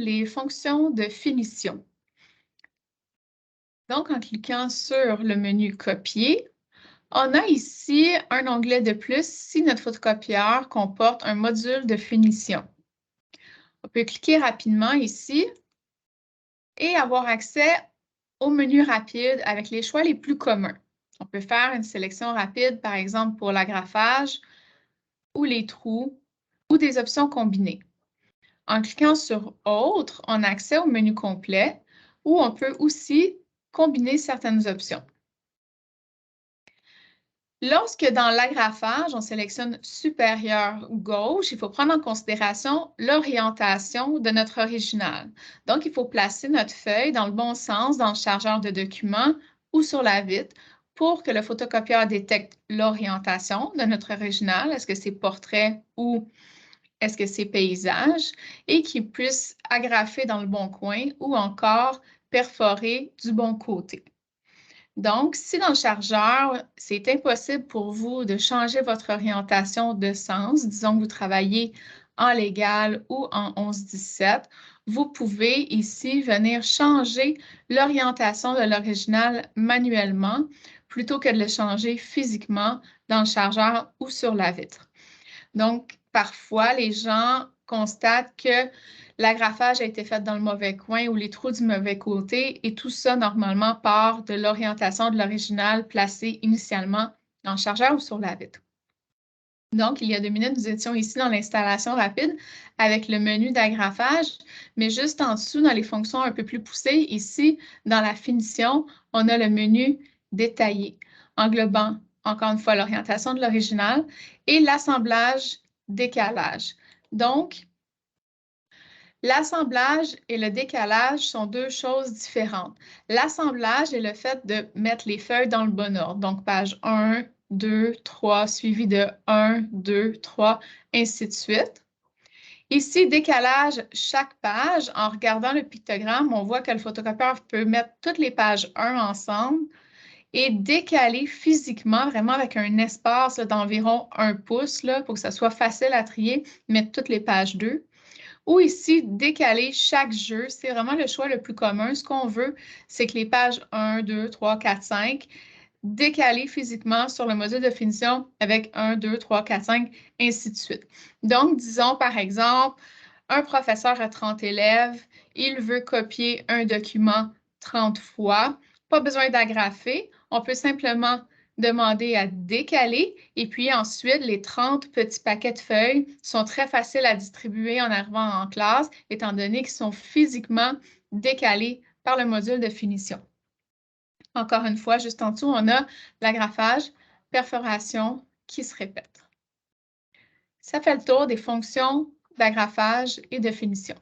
les fonctions de finition. Donc, en cliquant sur le menu Copier, on a ici un onglet de plus si notre photocopieur comporte un module de finition. On peut cliquer rapidement ici et avoir accès au menu rapide avec les choix les plus communs. On peut faire une sélection rapide, par exemple pour l'agrafage ou les trous ou des options combinées. En cliquant sur Autre, on a accès au menu complet où on peut aussi combiner certaines options. Lorsque dans l'agrafage, on sélectionne supérieur gauche, il faut prendre en considération l'orientation de notre original. Donc, il faut placer notre feuille dans le bon sens dans le chargeur de documents ou sur la vitre pour que le photocopieur détecte l'orientation de notre original. Est-ce que c'est portrait ou est-ce que c'est paysage? Et qu'il puisse agrafer dans le bon coin ou encore perforer du bon côté. Donc, si dans le chargeur, c'est impossible pour vous de changer votre orientation de sens, disons que vous travaillez en légal ou en 11-17, vous pouvez ici venir changer l'orientation de l'original manuellement plutôt que de le changer physiquement dans le chargeur ou sur la vitre. Donc, parfois, les gens constatent que l'agrafage a été fait dans le mauvais coin ou les trous du mauvais côté et tout ça, normalement, part de l'orientation de l'original placé initialement dans le chargeur ou sur la vitre. Donc, il y a 2 minutes, nous étions ici dans l'installation rapide avec le menu d'agrafage, mais juste en dessous, dans les fonctions un peu plus poussées, ici, dans la finition, on a le menu détaillé, englobant encore une fois l'orientation de l'original et l'assemblage décalage. Donc, l'assemblage et le décalage sont deux choses différentes. L'assemblage est le fait de mettre les feuilles dans le bon ordre. Donc, page 1, 2, 3, suivi de 1, 2, 3, ainsi de suite. Ici, décalage chaque page. En regardant le pictogramme, on voit que le photocopieur peut mettre toutes les pages 1 ensemble et décaler physiquement, vraiment avec un espace d'environ 1 pouce là, pour que ça soit facile à trier, mettre toutes les pages 2. Ou ici, décaler chaque jeu, c'est vraiment le choix le plus commun. Ce qu'on veut, c'est que les pages 1, 2, 3, 4, 5, décaler physiquement sur le module de finition avec 1, 2, 3, 4, 5, ainsi de suite. Donc, disons par exemple, un professeur a 30 élèves, il veut copier un document 30 fois, pas besoin d'agrafer, on peut simplement demander à décaler et puis ensuite, les 30 petits paquets de feuilles sont très faciles à distribuer en arrivant en classe, étant donné qu'ils sont physiquement décalés par le module de finition. Encore une fois, juste en dessous, on a l'agrafage, perforation qui se répète. Ça fait le tour des fonctions d'agrafage et de finition.